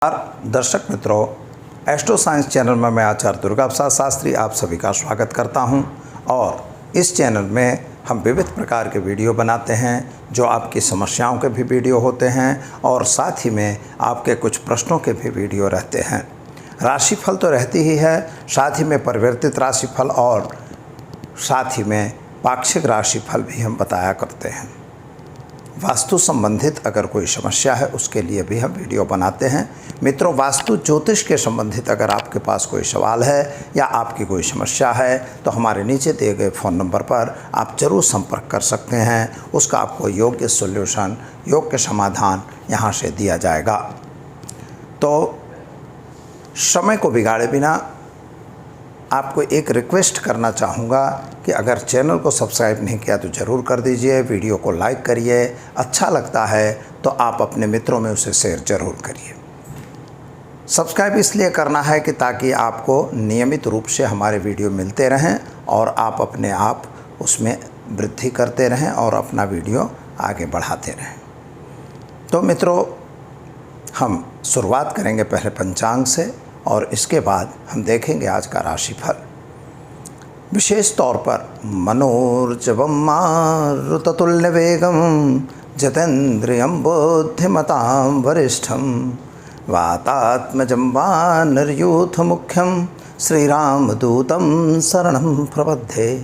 दर्शक मित्रों, astro science channel में मैं आचार्य दुर्गा प्रसाद शास्त्री आप सभी का स्वागत करता हूं। और इस चैनल में हम विविध प्रकार के वीडियो बनाते हैं जो आपकी समस्याओं के भी वीडियो होते हैं और साथ ही में आपके कुछ प्रश्नों के भी वीडियो रहते हैं। राशिफल तो रहती ही है, साथ ही में परिवर्तित राशिफल और साथ ही में पाक्षिक राशिफल भी हम बताया करते हैं। वास्तु संबंधित अगर कोई समस्या है उसके लिए भी हम वीडियो बनाते हैं। मित्रों, वास्तु ज्योतिष के संबंधित अगर आपके पास कोई सवाल है या आपकी कोई समस्या है तो हमारे नीचे दिए गए फ़ोन नंबर पर आप ज़रूर संपर्क कर सकते हैं। उसका आपको योग्य सॉल्यूशन, योग्य समाधान यहाँ से दिया जाएगा। तो समय को बिगाड़े बिना आपको एक रिक्वेस्ट करना चाहूँगा कि अगर चैनल को सब्सक्राइब नहीं किया तो ज़रूर कर दीजिए, वीडियो को लाइक करिए, अच्छा लगता है तो आप अपने मित्रों में उसे शेयर ज़रूर करिए। सब्सक्राइब इसलिए करना है कि ताकि आपको नियमित रूप से हमारे वीडियो मिलते रहें और आप अपने आप उसमें वृद्धि करते रहें और अपना वीडियो आगे बढ़ाते रहें। तो मित्रों, हम शुरुआत करेंगे पहले पंचांग से और इसके बाद हम देखेंगे आज का राशिफल। विशेष तौर पर मनोर्जवम मारुततुल्य वेगम जितेन्द्रियं बुद्धिमतां वरिष्ठम वातात्मजं वानरयूथ मुख्यम श्रीरामदूतं शरणं प्रपद्ये।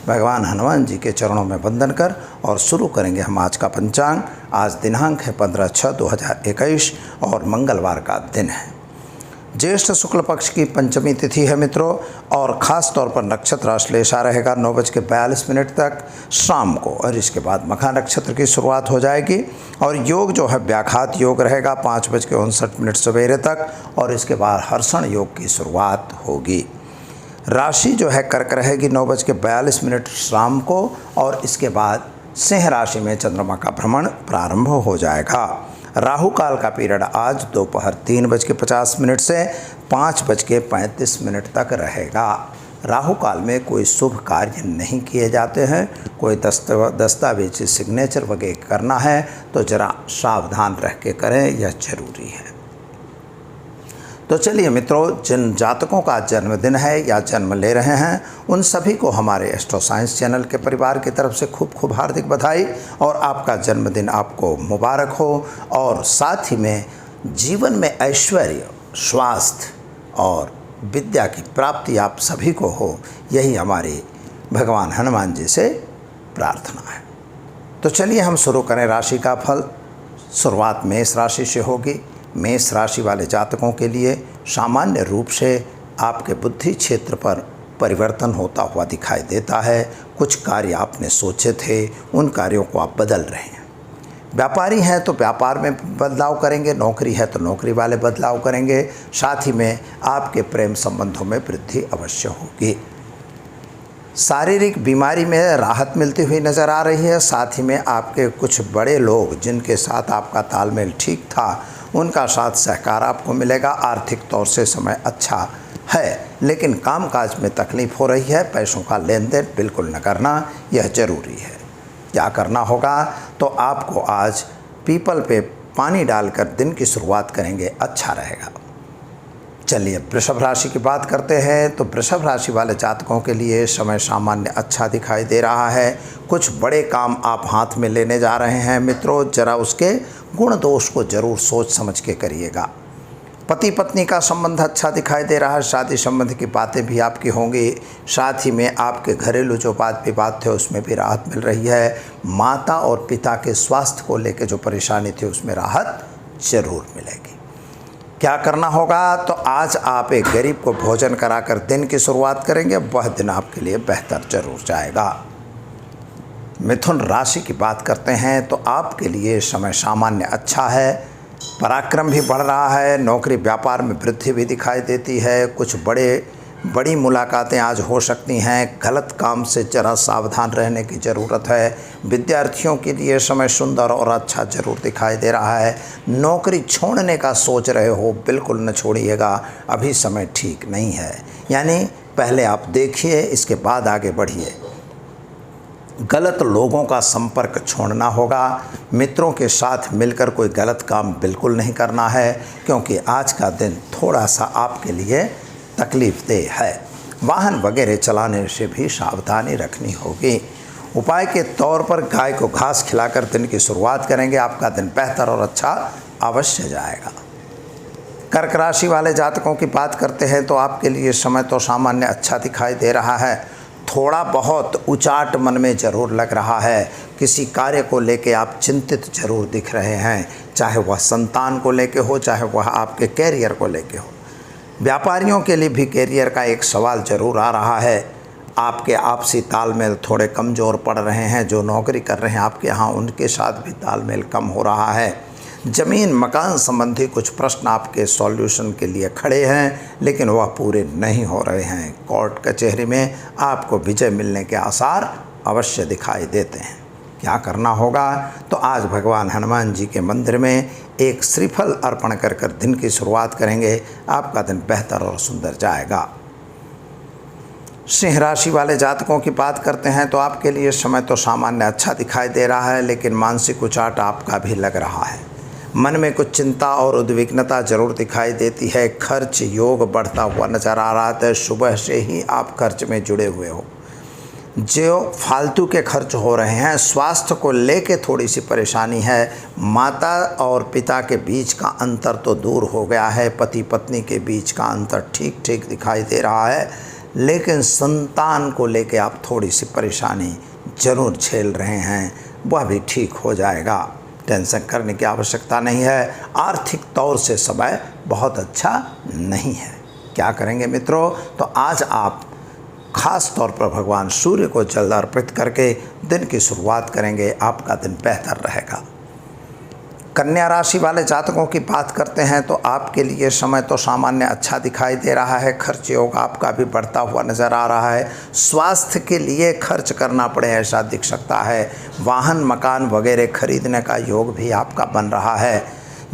भगवान हनुमान जी के चरणों में वंदन कर और शुरू करेंगे हम आज का पंचांग। आज दिनांक है 15/6/2021 और मंगलवार का दिन है। ज्येष्ठ शुक्ल पक्ष की पंचमी तिथि है मित्रों, और ख़ास तौर पर नक्षत्र आश्लेषा रहेगा 9:42 तक शाम को, और इसके बाद मखा नक्षत्र की शुरुआत हो जाएगी। और योग जो है व्याघात योग रहेगा 5:59 सवेरे तक, और इसके बाद हर्षण योग की शुरुआत होगी। राशि जो है कर्क रहेगी 9:42 शाम को, और इसके बाद सिंह राशि में चंद्रमा का भ्रमण प्रारंभ हो जाएगा। राहु काल का पीरियड आज दोपहर 3:50 से 5:35 तक रहेगा। राहु काल में कोई शुभ कार्य नहीं किए जाते हैं। कोई दस्तावेज सिग्नेचर वगैरह करना है तो ज़रा सावधान रह के करें, यह जरूरी है। तो चलिए मित्रों, जिन जातकों का जन्मदिन है या जन्म ले रहे हैं उन सभी को हमारे एस्ट्रो साइंस चैनल के परिवार की तरफ से खूब खूब हार्दिक बधाई, और आपका जन्मदिन आपको मुबारक हो। और साथ ही में जीवन में ऐश्वर्य, स्वास्थ्य और विद्या की प्राप्ति आप सभी को हो, यही हमारी भगवान हनुमान जी से प्रार्थना है। तो चलिए हम शुरू करें राशि का फल। शुरुआत मेष राशि से होगी। मेष राशि वाले जातकों के लिए सामान्य रूप से आपके बुद्धि क्षेत्र पर परिवर्तन होता हुआ दिखाई देता है। कुछ कार्य आपने सोचे थे, उन कार्यों को आप बदल रहे हैं। व्यापारी हैं तो व्यापार में बदलाव करेंगे, नौकरी है तो नौकरी वाले बदलाव करेंगे। साथ ही में आपके प्रेम संबंधों में वृद्धि अवश्य होगी। शारीरिक बीमारी में राहत मिलती हुई नज़र आ रही है। साथ ही में आपके कुछ बड़े लोग जिनके साथ आपका तालमेल ठीक था, उनका साथ सहकार आपको मिलेगा। आर्थिक तौर से समय अच्छा है, लेकिन कामकाज में तकलीफ़ हो रही है। पैसों का लेन देन बिल्कुल न करना, यह ज़रूरी है। क्या करना होगा तो आपको आज पीपल पे पानी डालकर दिन की शुरुआत करेंगे, अच्छा रहेगा। चलिए वृषभ राशि की बात करते हैं। तो वृषभ राशि वाले जातकों के लिए समय सामान्य अच्छा दिखाई दे रहा है। कुछ बड़े काम आप हाथ में लेने जा रहे हैं मित्रों, जरा उसके गुण दोष को जरूर सोच समझ के करिएगा। पति पत्नी का संबंध अच्छा दिखाई दे रहा है। शादी संबंध की बातें भी आपकी होंगी। साथ ही में आपके घरेलू जो वाद विवाद थे उसमें भी राहत मिल रही है। माता और पिता के स्वास्थ्य को लेकर जो परेशानी थी उसमें राहत जरूर मिलेगी। क्या करना होगा तो आज आप एक गरीब को भोजन कराकर दिन की शुरुआत करेंगे, वह दिन आपके लिए बेहतर जरूर जाएगा। मिथुन राशि की बात करते हैं तो आपके लिए समय सामान्य अच्छा है। पराक्रम भी बढ़ रहा है। नौकरी व्यापार में वृद्धि भी दिखाई देती है। कुछ बड़ी मुलाकातें आज हो सकती हैं। गलत काम से जरा सावधान रहने की ज़रूरत है। विद्यार्थियों के लिए समय सुंदर और अच्छा जरूर दिखाई दे रहा है। नौकरी छोड़ने का सोच रहे हो, बिल्कुल न छोड़िएगा, अभी समय ठीक नहीं है। यानी पहले आप देखिए, इसके बाद आगे बढ़िए। गलत लोगों का संपर्क छोड़ना होगा। मित्रों के साथ मिलकर कोई गलत काम बिल्कुल नहीं करना है, क्योंकि आज का दिन थोड़ा सा आपके लिए तकलीफ़देह है। वाहन वगैरह चलाने से भी सावधानी रखनी होगी। उपाय के तौर पर गाय को घास खिलाकर दिन की शुरुआत करेंगे, आपका दिन बेहतर और अच्छा अवश्य जाएगा। कर्क राशि वाले जातकों की बात करते हैं तो आपके लिए समय तो सामान्य अच्छा दिखाई दे रहा है। थोड़ा बहुत उचाट मन में ज़रूर लग रहा है। किसी कार्य को लेके आप चिंतित जरूर दिख रहे हैं, चाहे वह संतान को लेके हो, चाहे वह आपके कैरियर को लेके हो। व्यापारियों के लिए भी कैरियर का एक सवाल ज़रूर आ रहा है। आपके आपसी तालमेल थोड़े कमज़ोर पड़ रहे हैं। जो नौकरी कर रहे हैं आपके यहाँ, उनके साथ भी तालमेल कम हो रहा है। ज़मीन मकान संबंधी कुछ प्रश्न आपके सॉल्यूशन के लिए खड़े हैं, लेकिन वह पूरे नहीं हो रहे हैं। कोर्ट कचहरी में आपको विजय मिलने के आसार अवश्य दिखाई देते हैं। क्या करना होगा? तो आज भगवान हनुमान जी के मंदिर में एक श्रीफल अर्पण कर कर दिन की शुरुआत करेंगे, आपका दिन बेहतर और सुंदर जाएगा। सिंह राशि वाले जातकों की बात करते हैं तो आपके लिए समय तो सामान्य अच्छा दिखाई दे रहा है, लेकिन मानसिक उचाट आपका भी लग रहा है। मन में कुछ चिंता और उद्विग्नता जरूर दिखाई देती है। खर्च योग बढ़ता हुआ नजर आ रहा है। सुबह से ही आप खर्च में जुड़े हुए हो। जो फालतू के खर्च हो रहे हैं, स्वास्थ्य को लेके थोड़ी सी परेशानी है। माता और पिता के बीच का अंतर तो दूर हो गया है। पति पत्नी के बीच का अंतर ठीक ठीक दिखाई दे रहा है, लेकिन संतान को लेके आप थोड़ी सी परेशानी जरूर झेल रहे हैं। वह भी ठीक हो जाएगा, टेंशन करने की आवश्यकता नहीं है। आर्थिक तौर से समय बहुत अच्छा नहीं है। क्या करेंगे मित्रों? तो आज आप खास तौर पर भगवान सूर्य को जल अर्पित करके दिन की शुरुआत करेंगे, आपका दिन बेहतर रहेगा। कन्या राशि वाले जातकों की बात करते हैं तो आपके लिए समय तो सामान्य अच्छा दिखाई दे रहा है। खर्च योग आपका भी बढ़ता हुआ नज़र आ रहा है। स्वास्थ्य के लिए खर्च करना पड़े ऐसा दिख सकता है। वाहन मकान वगैरह खरीदने का योग भी आपका बन रहा है।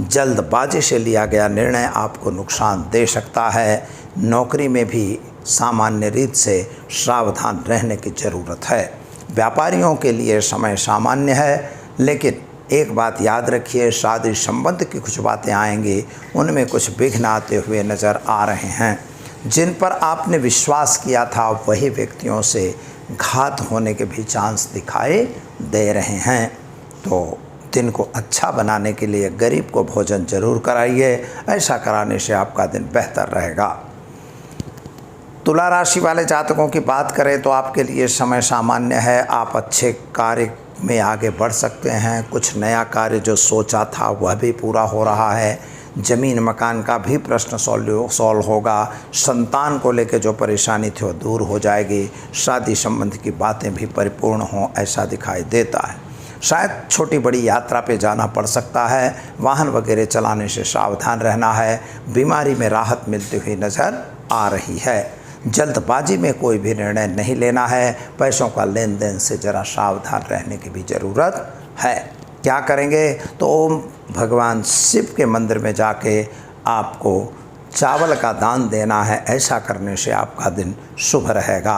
जल्दबाजी से लिया गया निर्णय आपको नुकसान दे सकता है। नौकरी में भी सामान्य रीत से सावधान रहने की ज़रूरत है। व्यापारियों के लिए समय सामान्य है, लेकिन एक बात याद रखिए, शादी संबंध की कुछ बातें आएंगी, उनमें कुछ विघ्न आते हुए नज़र आ रहे हैं। जिन पर आपने विश्वास किया था वही व्यक्तियों से घात होने के भी चांस दिखाई दे रहे हैं। तो दिन को अच्छा बनाने के लिए गरीब को भोजन जरूर कराइए, ऐसा कराने से आपका दिन बेहतर रहेगा। तुला राशि वाले जातकों की बात करें तो आपके लिए समय सामान्य है। आप अच्छे कार्य में आगे बढ़ सकते हैं। कुछ नया कार्य जो सोचा था वह भी पूरा हो रहा है। ज़मीन मकान का भी प्रश्न सॉल्व होगा। संतान को लेकर जो परेशानी थी वो दूर हो जाएगी। शादी संबंध की बातें भी परिपूर्ण हों ऐसा दिखाई देता है। शायद छोटी बड़ी यात्रा पे जाना पड़ सकता है। वाहन वगैरह चलाने से सावधान रहना है। बीमारी में राहत मिलती हुई नज़र आ रही है। जल्दबाजी में कोई भी निर्णय नहीं लेना है। पैसों का लेन देन से ज़रा सावधान रहने की भी ज़रूरत है। क्या करेंगे? तो ओम भगवान शिव के मंदिर में जाके आपको चावल का दान देना है। ऐसा करने से आपका दिन शुभ रहेगा।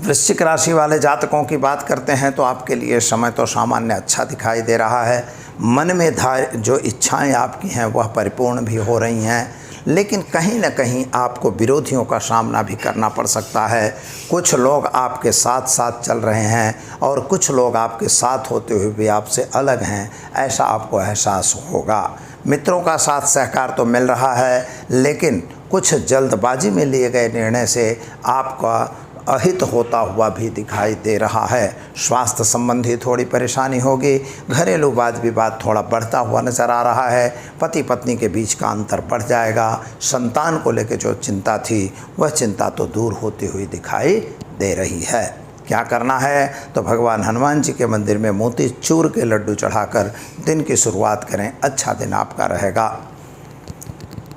वृश्चिक राशि वाले जातकों की बात करते हैं तो आपके लिए समय तो सामान्य अच्छा दिखाई दे रहा है। मन में जो इच्छाएं आपकी हैं वह परिपूर्ण भी हो रही हैं, लेकिन कहीं न कहीं आपको विरोधियों का सामना भी करना पड़ सकता है। कुछ लोग आपके साथ साथ चल रहे हैं और कुछ लोग आपके साथ होते हुए भी आपसे अलग हैं, ऐसा आपको एहसास होगा। मित्रों का साथ सहकार तो मिल रहा है, लेकिन कुछ जल्दबाजी में लिए गए निर्णय से आपका अहित होता हुआ भी दिखाई दे रहा है। स्वास्थ्य संबंधी थोड़ी परेशानी होगी। घरेलू वाद विवाद थोड़ा बढ़ता हुआ नज़र आ रहा है। पति पत्नी के बीच का अंतर बढ़ जाएगा। संतान को लेकर जो चिंता थी वह चिंता तो दूर होती हुई दिखाई दे रही है। क्या करना है? तो भगवान हनुमान जी के मंदिर में मोती चूर के लड्डू चढ़ाकर दिन की शुरुआत करें, अच्छा दिन आपका रहेगा।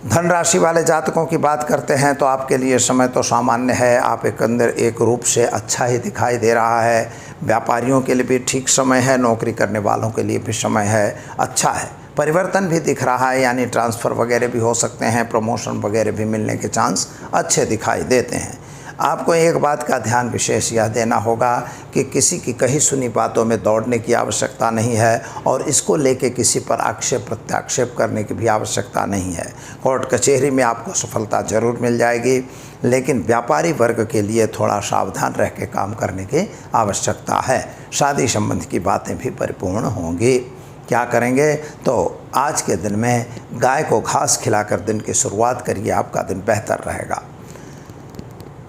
धन राशि वाले जातकों की बात करते हैं तो आपके लिए समय तो सामान्य है। आप एक रूप से अच्छा ही दिखाई दे रहा है। व्यापारियों के लिए भी ठीक समय है। नौकरी करने वालों के लिए भी समय है अच्छा है। परिवर्तन भी दिख रहा है, यानी ट्रांसफ़र वगैरह भी हो सकते हैं। प्रमोशन वगैरह भी मिलने के चांस अच्छे दिखाई देते हैं। आपको एक बात का ध्यान विशेष यह देना होगा कि किसी की कही सुनी बातों में दौड़ने की आवश्यकता नहीं है और इसको लेके किसी पर आक्षेप प्रत्याक्षेप करने की भी आवश्यकता नहीं है। कोर्ट कचहरी में आपको सफलता जरूर मिल जाएगी, लेकिन व्यापारी वर्ग के लिए थोड़ा सावधान रह के काम करने की आवश्यकता है। शादी संबंध की बातें भी परिपूर्ण होंगी। क्या करेंगे? तो आज के दिन में गाय को घास खिलाकर दिन की शुरुआत करिए, आपका दिन बेहतर रहेगा।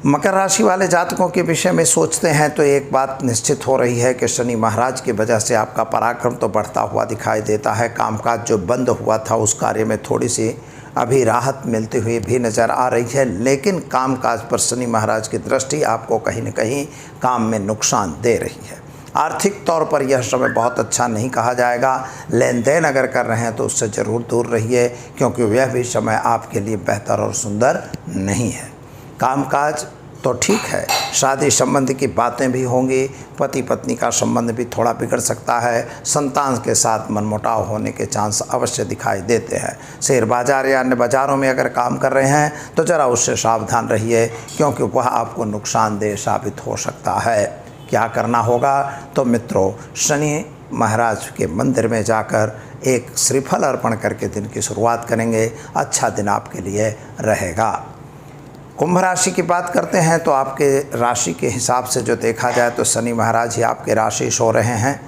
मकर राशि वाले जातकों के विषय में सोचते हैं तो एक बात निश्चित हो रही है कि शनि महाराज की वजह से आपका पराक्रम तो बढ़ता हुआ दिखाई देता है। कामकाज जो बंद हुआ था उस कार्य में थोड़ी सी अभी राहत मिलती हुई भी नज़र आ रही है, लेकिन कामकाज पर शनि महाराज की दृष्टि आपको कहीं न कहीं काम में नुकसान दे रही है। आर्थिक तौर पर यह समय बहुत अच्छा नहीं कहा जाएगा। लेन देन अगर कर रहे हैं तो उससे ज़रूर दूर रहिए, क्योंकि वह भी समय आपके लिए बेहतर और सुंदर नहीं है। कामकाज तो ठीक है, शादी संबंध की बातें भी होंगी, पति पत्नी का संबंध भी थोड़ा बिगड़ सकता है, संतान के साथ मनमुटाव होने के चांस अवश्य दिखाई देते हैं। शेयर बाजार या अन्य बाज़ारों में अगर काम कर रहे हैं तो ज़रा उससे सावधान रहिए, क्योंकि वह आपको नुकसानदेह साबित हो सकता है। क्या करना होगा? तो मित्रों, शनि महाराज के मंदिर में जाकर एक श्रीफल अर्पण करके दिन की शुरुआत करेंगे, अच्छा दिन आपके लिए रहेगा। कुंभ राशि की बात करते हैं तो आपके राशि के हिसाब से जो देखा जाए तो शनि महाराज ही आपके राशि सो रहे हैं।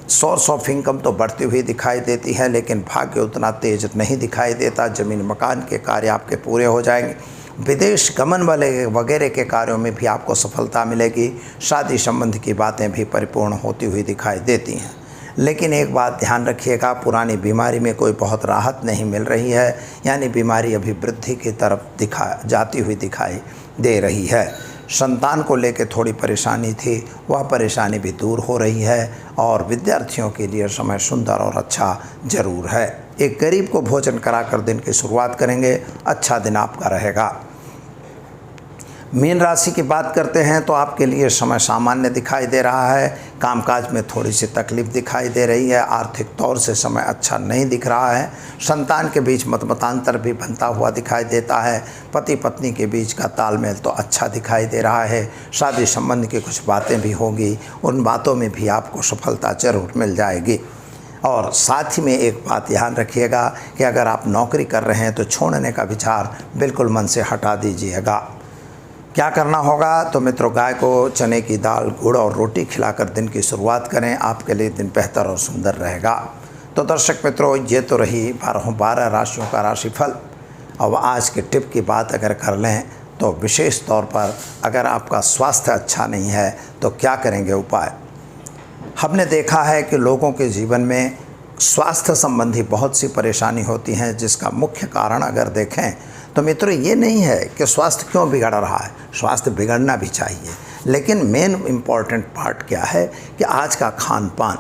सोर्स ऑफ इनकम तो बढ़ती हुई दिखाई देती है, लेकिन भाग्य उतना तेज नहीं दिखाई देता। ज़मीन मकान के कार्य आपके पूरे हो जाएंगे। विदेश गमन वाले वगैरह के कार्यों में भी आपको सफलता मिलेगी। शादी संबंध की बातें भी परिपूर्ण होती हुई दिखाई देती हैं, लेकिन एक बात ध्यान रखिएगा, पुरानी बीमारी में कोई बहुत राहत नहीं मिल रही है, यानी बीमारी अभी वृद्धि की तरफ जाती हुई दिखाई दे रही है। संतान को लेकर थोड़ी परेशानी थी, वह परेशानी भी दूर हो रही है और विद्यार्थियों के लिए समय सुंदर और अच्छा जरूर है। एक गरीब को भोजन कराकर दिन की शुरुआत करेंगे, अच्छा दिन आपका रहेगा। मीन राशि की बात करते हैं तो आपके लिए समय सामान्य दिखाई दे रहा है। कामकाज में थोड़ी सी तकलीफ दिखाई दे रही है। आर्थिक तौर से समय अच्छा नहीं दिख रहा है। संतान के बीच मतमतांतर भी बनता हुआ दिखाई देता है। पति पत्नी के बीच का तालमेल तो अच्छा दिखाई दे रहा है। शादी संबंध की कुछ बातें भी होंगी, उन बातों में भी आपको सफलता जरूर मिल जाएगी। और साथ ही में एक बात ध्यान रखिएगा कि अगर आप नौकरी कर रहे हैं तो छोड़ने का विचार बिल्कुल मन से हटा दीजिएगा। क्या करना होगा? तो मित्रों, गाय को चने की दाल, गुड़ और रोटी खिलाकर दिन की शुरुआत करें, आपके लिए दिन बेहतर और सुंदर रहेगा। तो दर्शक मित्रों, ये तो रही 12 राशियों का राशिफल। अब आज के टिप की बात अगर कर लें तो विशेष तौर पर अगर आपका स्वास्थ्य अच्छा नहीं है तो क्या करेंगे उपाय? हमने देखा है कि लोगों के जीवन में स्वास्थ्य संबंधी बहुत सी परेशानी होती हैं, जिसका मुख्य कारण अगर देखें तो मित्रों ये नहीं है कि स्वास्थ्य क्यों बिगड़ रहा है। स्वास्थ्य बिगड़ना भी चाहिए, लेकिन मेन इम्पॉर्टेंट पार्ट क्या है कि आज का खान पान,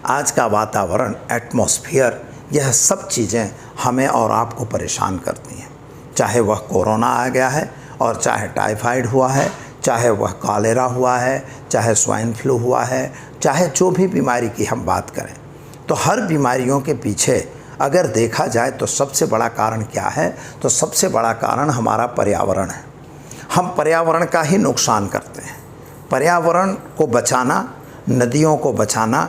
आज का वातावरण, एटमॉस्फेयर, यह सब चीज़ें हमें और आपको परेशान करती हैं। चाहे वह कोरोना आ गया है और चाहे टाइफाइड हुआ है, चाहे वह कॉलेरा हुआ है, चाहे स्वाइन फ्लू हुआ है, चाहे जो भी बीमारी की हम बात करें, तो हर बीमारियों के पीछे अगर देखा जाए तो सबसे बड़ा कारण क्या है? तो सबसे बड़ा कारण हमारा पर्यावरण है। हम पर्यावरण का ही नुकसान करते हैं। पर्यावरण को बचाना, नदियों को बचाना,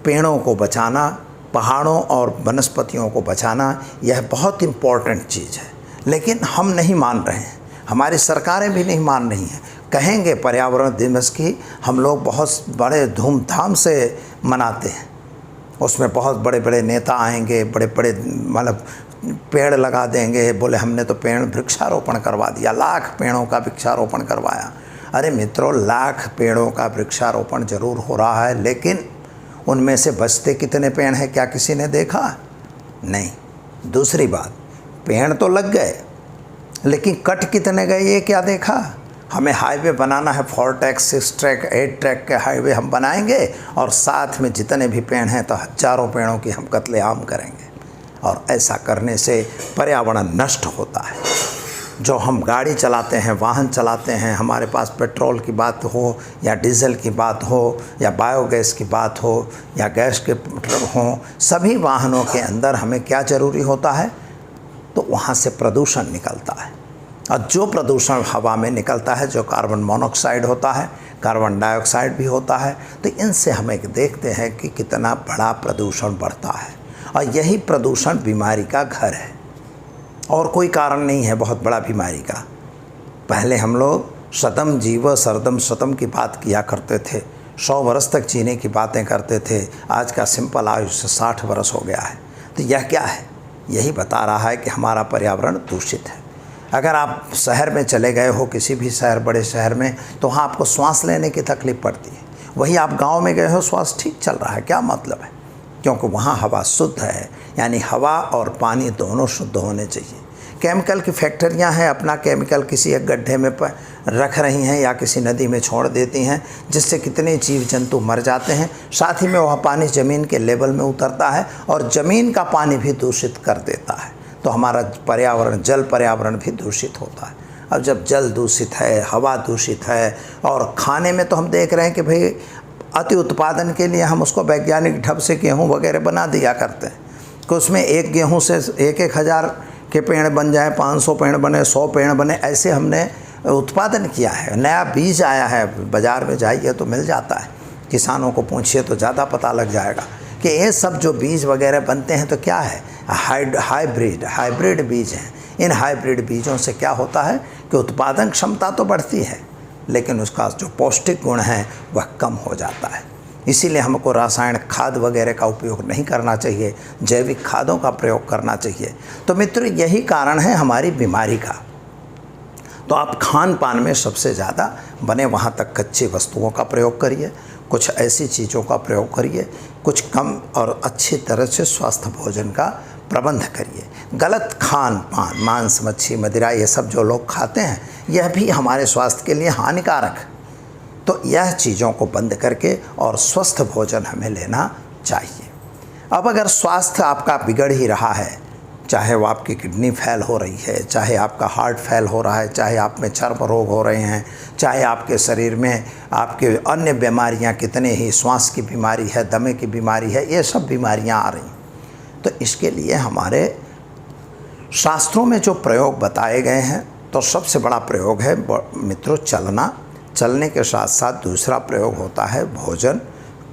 पेड़ों को बचाना, पहाड़ों और वनस्पतियों को बचाना, यह बहुत इम्पॉर्टेंट चीज़ है, लेकिन हम नहीं मान रहे हैं। हमारी सरकारें भी नहीं मान रही हैं। कहेंगे पर्यावरण दिवस की हम लोग बहुत बड़े धूमधाम से मनाते हैं, उसमें बहुत बड़े बड़े नेता आएंगे, बड़े बड़े मतलब पेड़ लगा देंगे, बोले हमने तो पेड़ वृक्षारोपण करवा दिया, लाख पेड़ों का वृक्षारोपण करवाया। अरे मित्रों, लाख पेड़ों का वृक्षारोपण जरूर हो रहा है, लेकिन उनमें से बचते कितने पेड़ हैं, क्या किसी ने देखा? नहीं। दूसरी बात, पेड़ तो लग गए, लेकिन कट कितने गए ये क्या देखा? हमें हाईवे बनाना है, 4 ट्रैक, 6 ट्रैक, 8 ट्रैक के हाईवे हम बनाएंगे और साथ में जितने भी पेड़ हैं तो हजारों पेड़ों की हम कत्लेआम करेंगे, और ऐसा करने से पर्यावरण नष्ट होता है। जो हम गाड़ी चलाते हैं, वाहन चलाते हैं, हमारे पास पेट्रोल की बात हो या डीजल की बात हो या बायोगैस की बात हो या गैस के हों, सभी वाहनों के अंदर हमें क्या ज़रूरी होता है? तो वहाँ से प्रदूषण निकलता है। और जो प्रदूषण हवा में निकलता है, जो कार्बन मोनोऑक्साइड होता है, कार्बन डाइऑक्साइड भी होता है, तो इनसे हम एक देखते हैं कि कितना बड़ा प्रदूषण बढ़ता है। और यही प्रदूषण बीमारी का घर है और कोई कारण नहीं है बहुत बड़ा बीमारी का। पहले हम लोग शतम जीव शरदम शतम की बात किया करते थे, 100 वर्ष तक जीने की बातें करते थे। आज का सिंपल आयुष्य 60 वर्ष हो गया है। तो यह क्या है? यही बता रहा है कि हमारा पर्यावरण दूषित है। अगर आप शहर में चले गए हो, किसी भी शहर, बड़े शहर में, तो वहाँ आपको श्वास लेने की तकलीफ़ पड़ती है। वही आप गांव में गए हो, श्वास ठीक चल रहा है, क्या मतलब है? क्योंकि वहाँ हवा शुद्ध है। यानी हवा और पानी दोनों शुद्ध होने चाहिए। केमिकल की फैक्ट्रियाँ हैं, अपना केमिकल किसी एक गड्ढे में रख रही हैं या किसी नदी में छोड़ देती हैं, जिससे कितने जीव जंतु मर जाते हैं। साथ ही में वह पानी ज़मीन के लेवल में उतरता है और ज़मीन का पानी भी दूषित कर देता है। तो हमारा पर्यावरण, जल पर्यावरण भी दूषित होता है। अब जब जल दूषित है, हवा दूषित है, और खाने में तो हम देख रहे हैं कि भाई अति उत्पादन के लिए हम उसको वैज्ञानिक ढंग से गेहूँ वगैरह बना दिया करते हैं कि उसमें एक गेहूँ से 1,000 के पेड़ बन जाए, 500 पेड़ बने, 100 पेड़ बने, ऐसे हमने उत्पादन किया है। नया बीज आया है, बाज़ार में जाइए तो मिल जाता है। किसानों को पूछिए तो ज़्यादा पता लग जाएगा कि ये सब जो बीज वगैरह बनते हैं तो क्या है, हाइब्रिड बीज हैं। इन हाइब्रिड बीजों से क्या होता है कि उत्पादन क्षमता तो बढ़ती है, लेकिन उसका जो पौष्टिक गुण है वह कम हो जाता है। इसीलिए हमको रासायनिक खाद वगैरह का उपयोग नहीं करना चाहिए, जैविक खादों का प्रयोग करना चाहिए। तो मित्रों, यही कारण है हमारी बीमारी का। तो आप खान पान में सबसे ज़्यादा बने वहाँ तक कच्ची वस्तुओं का प्रयोग करिए, कुछ ऐसी चीज़ों का प्रयोग करिए, कुछ कम और अच्छी तरह से स्वस्थ भोजन का प्रबंध करिए। गलत खान पान, मांस, मच्छी, मदिरा, ये सब जो लोग खाते हैं, यह भी हमारे स्वास्थ्य के लिए हानिकारक है। तो यह चीज़ों को बंद करके और स्वस्थ भोजन हमें लेना चाहिए। अब अगर स्वास्थ्य आपका बिगड़ ही रहा है, चाहे वो आपकी किडनी फेल हो रही है, चाहे आपका हार्ट फेल हो रहा है, चाहे आप में चर्म रोग हो रहे हैं, चाहे आपके शरीर में आपके अन्य बीमारियां, कितने ही श्वास की बीमारी है, दमे की बीमारी है, ये सब बीमारियां आ रही, तो इसके लिए हमारे शास्त्रों में जो प्रयोग बताए गए हैं, तो सबसे बड़ा प्रयोग है मित्रों चलना। चलने के साथ साथ दूसरा प्रयोग होता है भोजन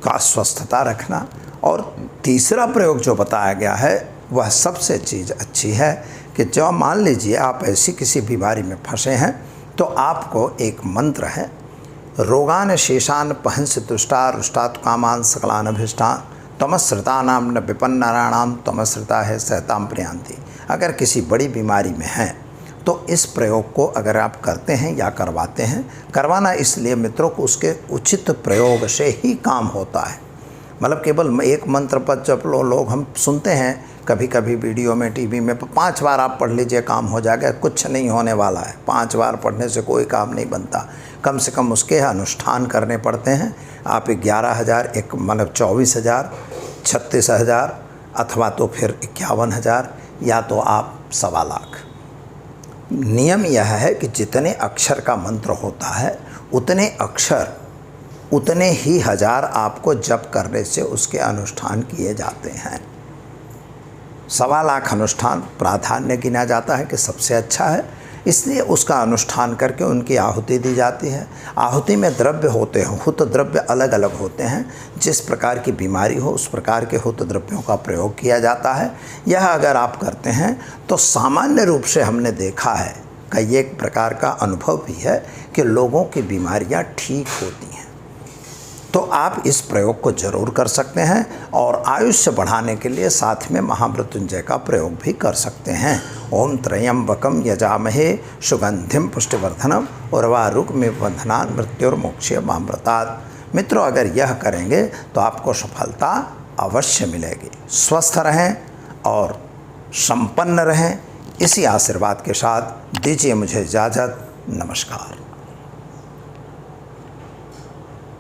का स्वस्थता रखना। और तीसरा प्रयोग जो बताया गया है वह सबसे चीज़ अच्छी है कि जब मान लीजिए आप ऐसी किसी बीमारी में फंसे हैं, तो आपको एक मंत्र है, रोगान शेषान पहंस तुष्टा रुष्टात् कामान सकलान अभिष्टान तमश्रिता नाम न विपन्नाराणाम तमश्रिता है सहताम प्रियांति। अगर किसी बड़ी बीमारी में हैं तो इस प्रयोग को अगर आप करते हैं या करवाते हैं, करवाना इसलिए मित्रों को उसके उचित प्रयोग से ही काम होता है। मतलब केवल एक मंत्र पर जब लोग हम सुनते हैं कभी कभी वीडियो में, टीवी में, 5 बार आप पढ़ लीजिए काम हो जाएगा, कुछ नहीं होने वाला है। 5 बार पढ़ने से कोई काम नहीं बनता, कम से कम उसके अनुष्ठान करने पड़ते हैं। आप 11,000, एक मतलब 24,000, 36,000 अथवा तो फिर 51,000 या तो आप 1.25 लाख। नियम यह है कि जितने अक्षर का मंत्र होता है उतने अक्षर, उतने ही हजार आपको जप करने से उसके अनुष्ठान किए जाते हैं। 1.25 लाख अनुष्ठान प्राधान्य गिना जाता है कि सबसे अच्छा है, इसलिए उसका अनुष्ठान करके उनकी आहुति दी जाती है। आहुति में द्रव्य होते हैं, हुत द्रव्य अलग अलग होते हैं। जिस प्रकार की बीमारी हो उस प्रकार के हुत द्रव्यों का प्रयोग किया जाता है। यह अगर आप करते हैं तो सामान्य रूप से हमने देखा है, कई एक प्रकार का अनुभव भी है कि लोगों की बीमारियां ठीक होती हैं। तो आप इस प्रयोग को जरूर कर सकते हैं और आयुष्य बढ़ाने के लिए साथ में महामृत्युंजय का प्रयोग भी कर सकते हैं। ओम त्र्यंबकम यजामहे सुगंधिम पुष्टिवर्धनम उर्वारुकमिव बंधनान् मृत्युर्मोक्षय मामृतात्। मित्रों, अगर यह करेंगे तो आपको सफलता अवश्य मिलेगी। स्वस्थ रहें और संपन्न रहें, इसी आशीर्वाद के साथ दीजिए मुझे इजाज़त। नमस्कार।